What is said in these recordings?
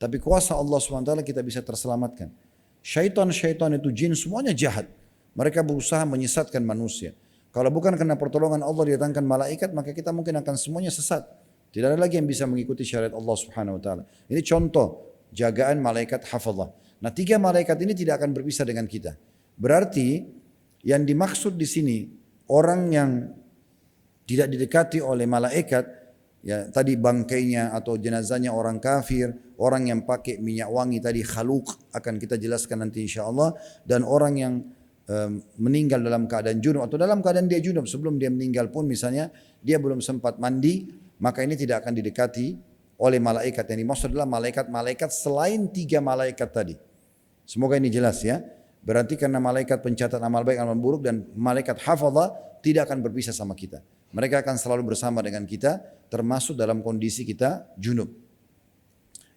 Tapi kuasa Allah SWT kita bisa terselamatkan. Syaitan-syaitan itu jin semuanya jahat. Mereka berusaha menyesatkan manusia. Kalau bukan karena pertolongan Allah didatangkan malaikat, maka kita mungkin akan semuanya sesat. Tidak ada lagi yang bisa mengikuti syariat Allah Subhanahu wa taala. Ini contoh jagaan malaikat hafazah. Nah, 3 malaikat ini tidak akan berpisah dengan kita. Berarti yang dimaksud di sini orang yang tidak didekati oleh malaikat, ya tadi bangkainya atau jenazahnya orang kafir, orang yang pakai minyak wangi tadi khaluk, akan kita jelaskan nanti insyaallah, dan orang yang meninggal dalam keadaan junub atau dalam keadaan dia junub sebelum dia meninggal pun, misalnya dia belum sempat mandi, maka ini tidak akan didekati oleh malaikat. Yang dimaksud adalah malaikat-malaikat selain 3 malaikat tadi. Semoga ini jelas ya. Berarti karena malaikat pencatat amal baik amal buruk dan malaikat hafazah tidak akan berpisah sama kita. Mereka akan selalu bersama dengan kita, termasuk dalam kondisi kita junub.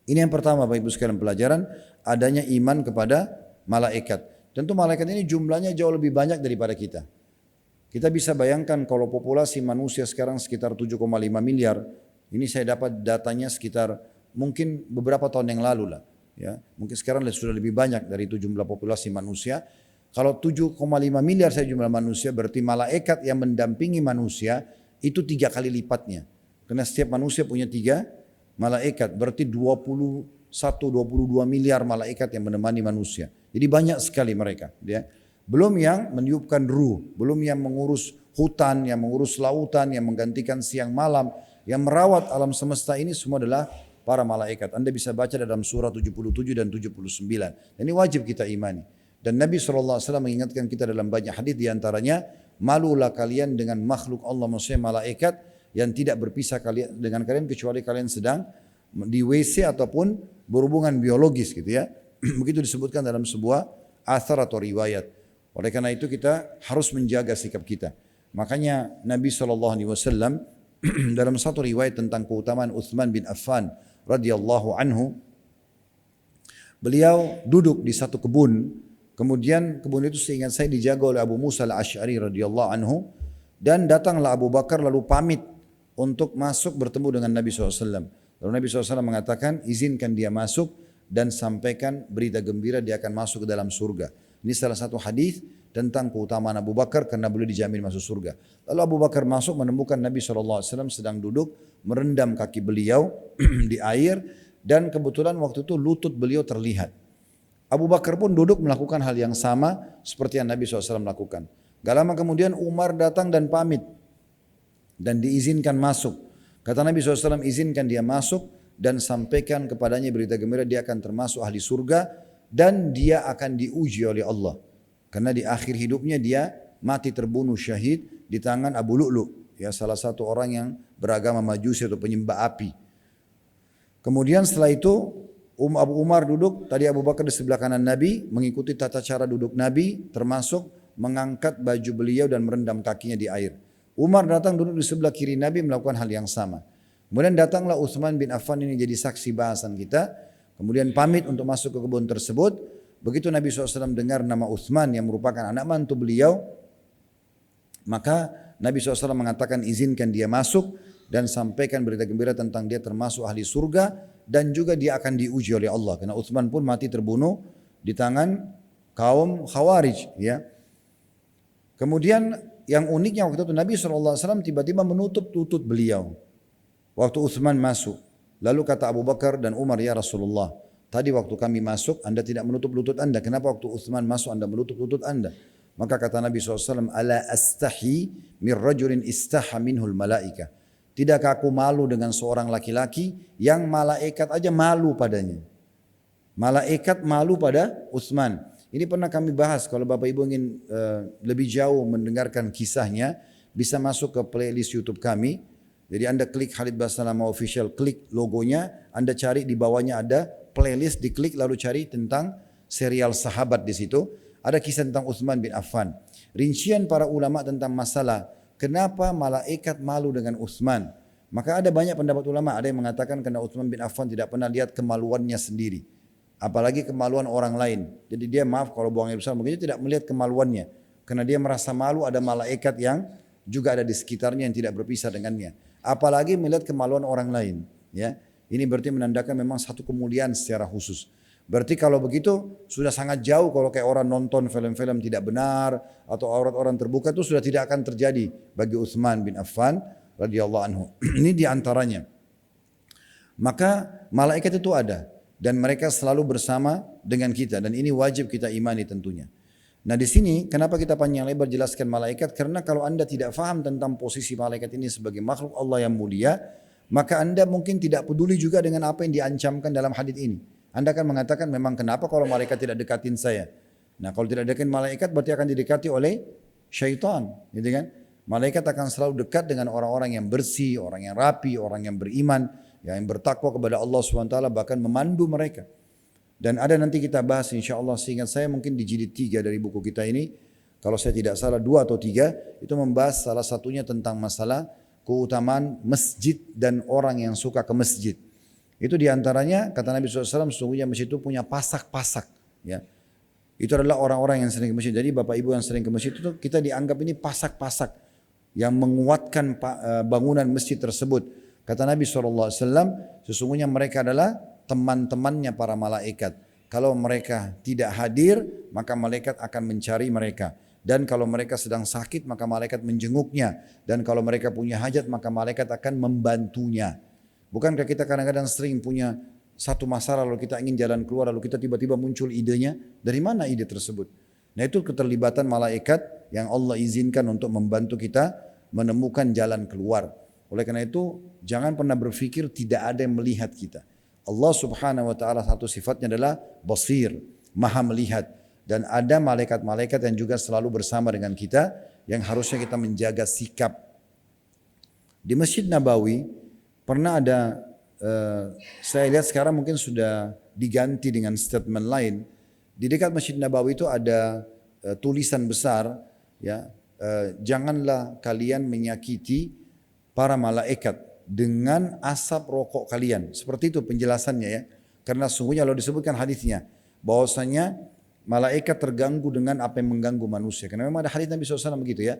Ini yang pertama Bapak Ibu sekalian pelajaran, adanya iman kepada malaikat. Tentu malaikat ini jumlahnya jauh lebih banyak daripada kita. Kita bisa bayangkan kalau populasi manusia sekarang sekitar 7,5 miliar. Ini saya dapat datanya sekitar mungkin beberapa tahun yang lalu lah. Ya, mungkin sekarang sudah lebih banyak dari itu jumlah populasi manusia. Kalau 7,5 miliar saya jumlah manusia, berarti malaikat yang mendampingi manusia itu 3 kali lipatnya. Karena setiap manusia punya 3 malaikat, berarti 21-22 miliar malaikat yang menemani manusia. Jadi banyak sekali mereka. Ya. Belum yang meniupkan ruh, belum yang mengurus hutan, yang mengurus lautan, yang menggantikan siang malam, yang merawat alam semesta ini semua adalah para malaikat. Anda bisa baca dalam surah 77 dan 79. Ini wajib kita imani. Dan Nabi SAW mengingatkan kita dalam banyak hadis, diantaranya, malulah kalian dengan makhluk Allah, maksudnya malaikat, yang tidak berpisah dengan kalian kecuali kalian sedang di WC ataupun berhubungan biologis gitu ya. Begitu disebutkan dalam sebuah athar atau riwayat. Oleh karena itu kita harus menjaga sikap kita. Makanya Nabi SAW dalam satu riwayat tentang keutamaan Utsman bin Affan radhiyallahu anhu, beliau duduk di satu kebun. Kemudian kebun itu seingat saya dijaga oleh Abu Musa al-Asy'ari radhiyallahu anhu, dan datanglah Abu Bakar lalu pamit untuk masuk bertemu dengan Nabi SAW. Lalu Nabi SAW mengatakan, izinkan dia masuk dan sampaikan berita gembira dia akan masuk ke dalam surga. Ini salah satu hadis tentang keutamaan Abu Bakar karena beliau dijamin masuk surga. Lalu Abu Bakar masuk menemukan Nabi SAW sedang duduk merendam kaki beliau di air, dan kebetulan waktu itu lutut beliau terlihat. Abu Bakar pun duduk melakukan hal yang sama seperti yang Nabi SAW lakukan. Gak lama kemudian Umar datang dan pamit dan diizinkan masuk. Kata Nabi SAW, izinkan dia masuk dan sampaikan kepadanya berita gembira dia akan termasuk ahli surga dan dia akan diuji oleh Allah. Karena di akhir hidupnya dia mati terbunuh syahid di tangan Abu Lu'lu', ya salah satu orang yang beragama Majusi atau penyembah api. Kemudian setelah itu Abu Umar duduk, tadi Abu Bakar di sebelah kanan Nabi, mengikuti tata cara duduk Nabi, termasuk mengangkat baju beliau dan merendam kakinya di air. Umar datang duduk di sebelah kiri Nabi melakukan hal yang sama. Kemudian datanglah Utsman bin Affan ini jadi saksi bahasan kita. Kemudian pamit untuk masuk ke kebun tersebut. Begitu Nabi SAW dengar nama Utsman yang merupakan anak mantu beliau, maka Nabi SAW mengatakan izinkan dia masuk dan sampaikan berita gembira tentang dia termasuk ahli surga dan juga dia akan diuji oleh Allah. Karena Utsman pun mati terbunuh di tangan kaum Khawarij. Ya. Kemudian yang uniknya waktu itu Nabi SAW tiba-tiba menutup lutut beliau waktu Utsman masuk. Lalu kata Abu Bakar dan Umar, ya Rasulullah, tadi waktu kami masuk Anda tidak menutup lutut Anda, kenapa waktu Utsman masuk Anda menutup lutut Anda? Maka kata Nabi SAW, ala astahi min rajulin istaha minhul malaika. Tidakkah aku malu dengan seorang laki-laki yang malaikat aja malu padanya? Malaikat malu pada Utsman. Ini pernah kami bahas, kalau Bapak Ibu ingin lebih jauh mendengarkan kisahnya, bisa masuk ke playlist YouTube kami. Jadi Anda klik Khalid Basalamah Official, klik logonya, Anda cari di bawahnya ada playlist, diklik lalu cari tentang serial sahabat di situ. Ada kisah tentang Utsman bin Affan. Rincian para ulama tentang masalah kenapa malaikat malu dengan Utsman. Maka ada banyak pendapat ulama, ada yang mengatakan karena Utsman bin Affan tidak pernah lihat kemaluannya sendiri. Apalagi kemaluan orang lain. Jadi dia maaf kalau buang air besar, mungkin dia tidak melihat kemaluannya. Karena dia merasa malu ada malaikat yang juga ada di sekitarnya yang tidak berpisah dengannya. Apalagi melihat kemaluan orang lain. Ya, Ini berarti menandakan memang satu kemuliaan secara khusus. Berarti kalau begitu sudah sangat jauh kalau kayak orang nonton film-film tidak benar atau aurat orang terbuka itu sudah tidak akan terjadi bagi Utsman bin Affan radhiyallahu anhu. Ini diantaranya. Maka malaikat itu ada dan mereka selalu bersama dengan kita dan ini wajib kita imani tentunya. Nah di sini kenapa kita panjang lebar jelaskan malaikat? Karena kalau anda tidak faham tentang posisi malaikat ini sebagai makhluk Allah yang mulia, maka anda mungkin tidak peduli juga dengan apa yang diancamkan dalam hadis ini. Anda akan mengatakan memang kenapa kalau malaikat tidak dekatin saya? Nah kalau tidak dekatin malaikat berarti akan didekati oleh syaitan, gitu kan? Malaikat akan selalu dekat dengan orang-orang yang bersih, orang yang rapi, orang yang beriman, yang bertakwa kepada Allah SWT bahkan memandu mereka. Dan ada nanti kita bahas insya Allah seingat saya mungkin di jilid 3 dari buku kita ini. Kalau saya tidak salah 2 atau 3 itu membahas salah satunya tentang masalah keutamaan masjid dan orang yang suka ke masjid. Itu diantaranya kata Nabi SAW sesungguhnya masjid itu punya pasak-pasak. Ya. Itu adalah orang-orang yang sering ke masjid. Jadi bapak ibu yang sering ke masjid itu kita dianggap ini pasak-pasak yang menguatkan bangunan masjid tersebut. Kata Nabi SAW sesungguhnya mereka adalah teman-temannya para malaikat. Kalau mereka tidak hadir, maka malaikat akan mencari mereka. Dan kalau mereka sedang sakit, maka malaikat menjenguknya. Dan kalau mereka punya hajat, maka malaikat akan membantunya. Bukankah kita kadang-kadang sering punya satu masalah lalu kita ingin jalan keluar, lalu kita tiba-tiba muncul idenya. Dari mana ide tersebut? Nah itu keterlibatan malaikat yang Allah izinkan untuk membantu kita menemukan jalan keluar. Oleh karena itu, jangan pernah berpikir tidak ada yang melihat kita. Allah subhanahu wa ta'ala satu sifatnya adalah basir, maha melihat. Dan ada malaikat-malaikat yang juga selalu bersama dengan kita yang harusnya kita menjaga sikap. Di Masjid Nabawi pernah ada, saya lihat sekarang mungkin sudah diganti dengan statement lain. Di dekat Masjid Nabawi itu ada tulisan besar, ya, janganlah kalian menyakiti para malaikat dengan asap rokok kalian. Seperti itu penjelasannya ya. Karena sungguhnya kalau disebutkan hadisnya bahwasanya malaikat terganggu dengan apa yang mengganggu manusia. Karena memang ada hadis Nabi SAW begitu ya.